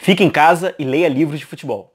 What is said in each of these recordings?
Fique em casa e leia livros de futebol.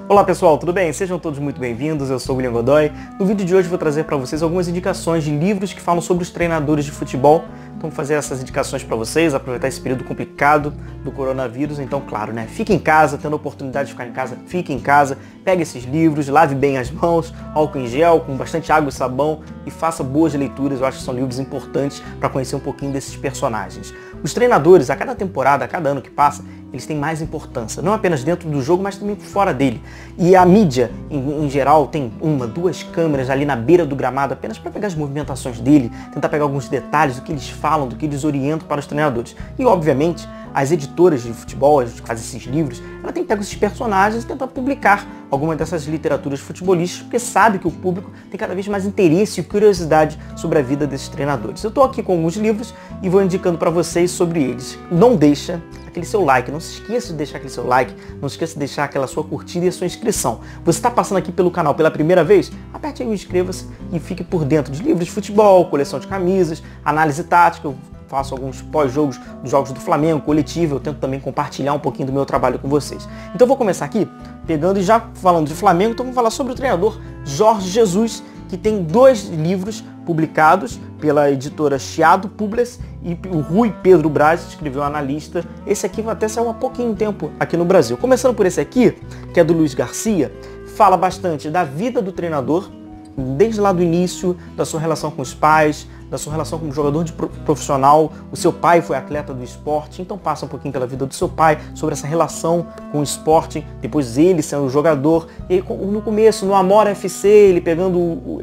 Olá pessoal, tudo bem? Sejam todos muito bem-vindos, eu sou o William Godoy. No vídeo de hoje vou trazer para vocês algumas indicações de livros que falam sobre os treinadores de futebol. Então vou fazer essas indicações para vocês, aproveitar esse período complicado do coronavírus. Então, claro, né? Fique em casa, tendo a oportunidade de ficar em casa, fique em casa, pegue esses livros, lave bem as mãos, álcool em gel, com bastante água e sabão e faça boas leituras. Eu acho que são livros importantes para conhecer um pouquinho desses personagens. Os treinadores, a cada temporada, a cada ano que passa, eles têm mais importância, não apenas dentro do jogo, mas também fora dele. E a mídia, em geral, tem uma, duas câmeras ali na beira do gramado, apenas para pegar as movimentações dele, tentar pegar alguns detalhes do que eles falam, do que eles orientam para os treinadores. E, obviamente, as editoras de futebol, as que fazem esses livros, ela tem que pegar esses personagens e tentar publicar alguma dessas literaturas futebolísticas, porque sabe que o público tem cada vez mais interesse e curiosidade sobre a vida desses treinadores. Eu estou aqui com alguns livros e vou indicando para vocês sobre eles. Não deixa aquele seu like, não se esqueça de deixar aquele seu like, não se esqueça de deixar aquela sua curtida e a sua inscrição. Você está passando aqui pelo canal pela primeira vez? Aperte aí o inscreva-se e fique por dentro de livros de futebol, coleção de camisas, análise tática. Eu faço alguns pós-jogos dos jogos do Flamengo, coletivo, eu tento também compartilhar um pouquinho do meu trabalho com vocês. Então eu vou começar aqui pegando e já falando de Flamengo, então vamos falar sobre o treinador Jorge Jesus, que tem 2 livros publicados pela editora Chiado Publis, e o Rui Pedro Braz escreveu um analista. Esse aqui vai até sair há pouquinho tempo aqui no Brasil. Começando por esse aqui, que é do Luiz Garcia, fala bastante da vida do treinador, desde lá do início, da sua relação com os pais, da sua relação como jogador de profissional. O seu pai foi atleta do esporte, então passa um pouquinho pela vida do seu pai, sobre essa relação com o esporte, depois ele sendo jogador, e no começo, no Amor FC, ele pegando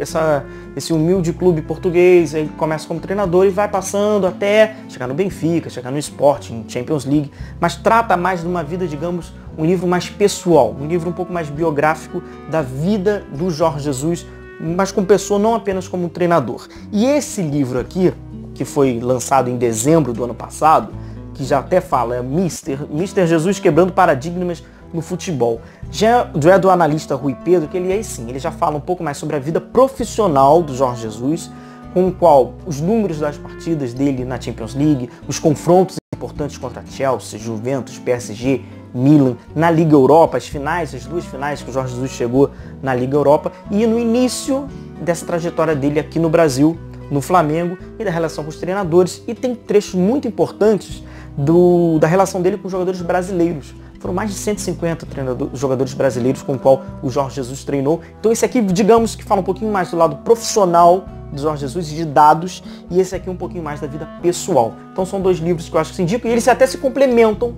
esse humilde clube português, aí começa como treinador e vai passando até chegar no Benfica, chegar no Sport, em Champions League, mas trata mais de uma vida, digamos, um livro mais pessoal, um livro um pouco mais biográfico da vida do Jorge Jesus, mas como pessoa, não apenas como treinador. E esse livro aqui, que foi lançado em dezembro do ano passado, que já até fala, é Mister Jesus Quebrando Paradigmas no Futebol. Já é do analista Rui Pedro, que ele já fala um pouco mais sobre a vida profissional do Jorge Jesus, com o qual os números das partidas dele na Champions League, os confrontos importantes contra Chelsea, Juventus, PSG, Milan, na Liga Europa, as 2 finais que o Jorge Jesus chegou na Liga Europa, e no início dessa trajetória dele aqui no Brasil, no Flamengo, e da relação com os treinadores, e tem trechos muito importantes da relação dele com os jogadores brasileiros. Foram mais de 150 jogadores brasileiros com o qual o Jorge Jesus treinou. Então esse aqui, digamos que fala um pouquinho mais do lado profissional do Jorge Jesus e de dados, e esse aqui um pouquinho mais da vida pessoal. Então são 2 livros que eu acho que se indicam, e eles até se complementam,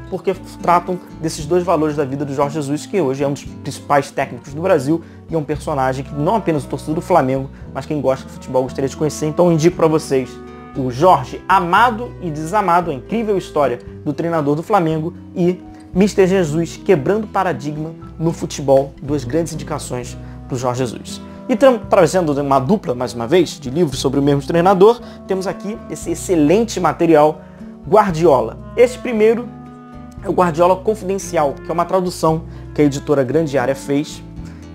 porque tratam desses 2 valores da vida do Jorge Jesus, que hoje é um dos principais técnicos do Brasil e é um personagem que não apenas o torcedor do Flamengo, mas quem gosta de futebol gostaria de conhecer. Então eu indico para vocês o Jorge Amado e Desamado, a incrível história do treinador do Flamengo, e Mister Jesus Quebrando Paradigma no Futebol, 2 grandes indicações para o Jorge Jesus. E trazendo uma dupla, mais uma vez, de livros sobre o mesmo treinador, temos aqui esse excelente material, Guardiola. Esse primeiro é o Guardiola Confidencial, que é uma tradução que a editora Grande Área fez,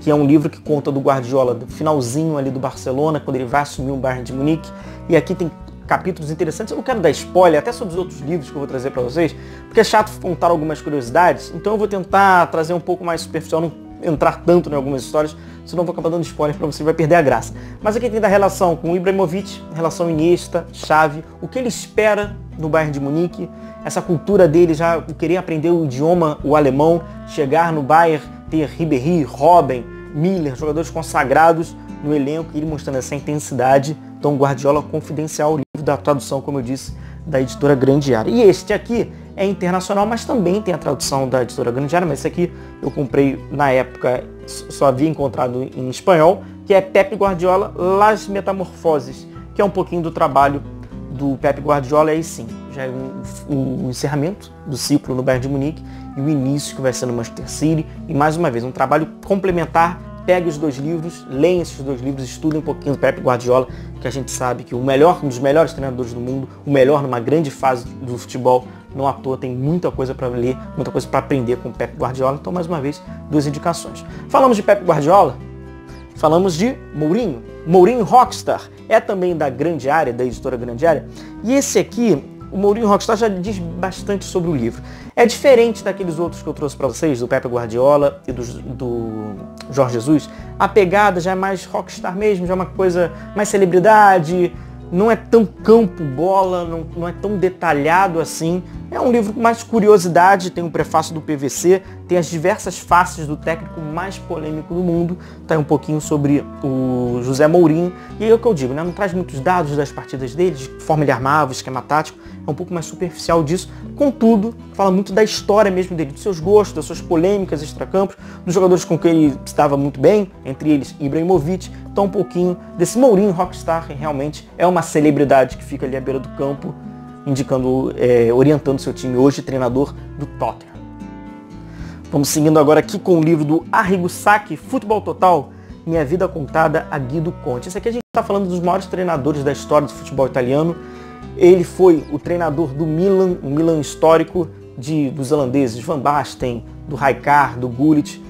que é um livro que conta do Guardiola, do finalzinho ali do Barcelona, quando ele vai assumir o Bayern de Munique. E aqui tem capítulos interessantes. Eu não quero dar spoiler, até sobre os outros livros que eu vou trazer para vocês, porque é chato contar algumas curiosidades, então eu vou tentar trazer um pouco mais superficial, não entrar tanto em algumas histórias, senão eu vou acabar dando spoiler para você, vai perder a graça. Mas aqui tem da relação com o Ibrahimovic, relação Iniesta, Xavi, o que ele espera no Bayern de Munique, essa cultura dele, já querer aprender o idioma, o alemão, chegar no Bayern, ter Ribéry, Robben, Miller, jogadores consagrados no elenco, e ele mostrando essa intensidade. Então, Guardiola Confidencial, o livro da tradução, como eu disse, da editora Grande Área. E este aqui é internacional, mas também tem a tradução da editora Grande Área, mas esse aqui eu comprei na época, só havia encontrado em espanhol, que é Pep Guardiola, Las Metamorfoses, que é um pouquinho do trabalho do Pep Guardiola, e aí sim, já é o encerramento do ciclo no Bayern de Munique e o início que vai ser no Manchester City, e mais uma vez, um trabalho complementar. Pegue os 2 livros, leiam esses 2 livros, estudem um pouquinho do Pep Guardiola, que a gente sabe que um dos melhores treinadores do mundo, o melhor numa grande fase do futebol, não à toa, tem muita coisa para ler, muita coisa para aprender com o Pep Guardiola. Então, mais uma vez, 2 indicações. Falamos de Pep Guardiola, falamos de Mourinho. Mourinho Rockstar, é também da Grande Área, da editora Grande Área. E esse aqui, o Mourinho Rockstar, já diz bastante sobre o livro. É diferente daqueles outros que eu trouxe para vocês, do Pepe Guardiola e do Jorge Jesus. A pegada já é mais Rockstar mesmo, já é uma coisa mais celebridade, não é tão campo-bola, não é tão detalhado assim. É um livro com mais curiosidade, tem um prefácio do PVC, tem as diversas faces do técnico mais polêmico do mundo, tá aí um pouquinho sobre o José Mourinho, e é o que eu digo, né? Não traz muitos dados das partidas dele, de que forma ele armava, esquema tático, é um pouco mais superficial disso, contudo, fala muito da história mesmo dele, dos seus gostos, das suas polêmicas extracampos, dos jogadores com quem ele estava muito bem, entre eles Ibrahimovic, então um pouquinho desse Mourinho Rockstar, que realmente é uma celebridade que fica ali à beira do campo, indicando, orientando seu time, hoje treinador do Tottenham. Vamos seguindo agora aqui com o livro do Arrigo Sacchi, Futebol Total, Minha Vida Contada a Guido Conte. Esse aqui a gente está falando dos maiores treinadores da história do futebol italiano. Ele foi o treinador do Milan, o Milan histórico dos holandeses, Van Basten, do Rijkaard, do Gullit.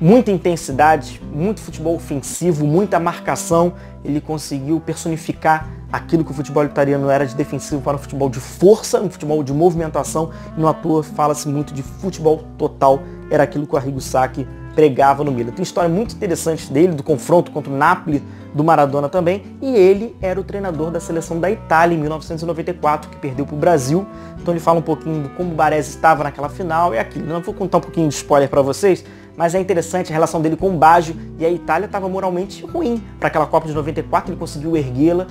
Muita intensidade, muito futebol ofensivo, muita marcação. Ele conseguiu personificar aquilo que o futebol italiano era de defensivo para um futebol de força, um futebol de movimentação. E não à toa fala-se muito de futebol total. Era aquilo que o Arrigo Sacchi pregava no Milan. Tem história muito interessante dele, do confronto contra o Napoli, do Maradona também. E ele era o treinador da seleção da Itália em 1994, que perdeu para o Brasil. Então ele fala um pouquinho de como o Baresi estava naquela final e aquilo. Não vou contar um pouquinho de spoiler para vocês, mas é interessante a relação dele com o Baggio, e a Itália estava moralmente ruim para aquela Copa de 94, ele conseguiu erguê-la,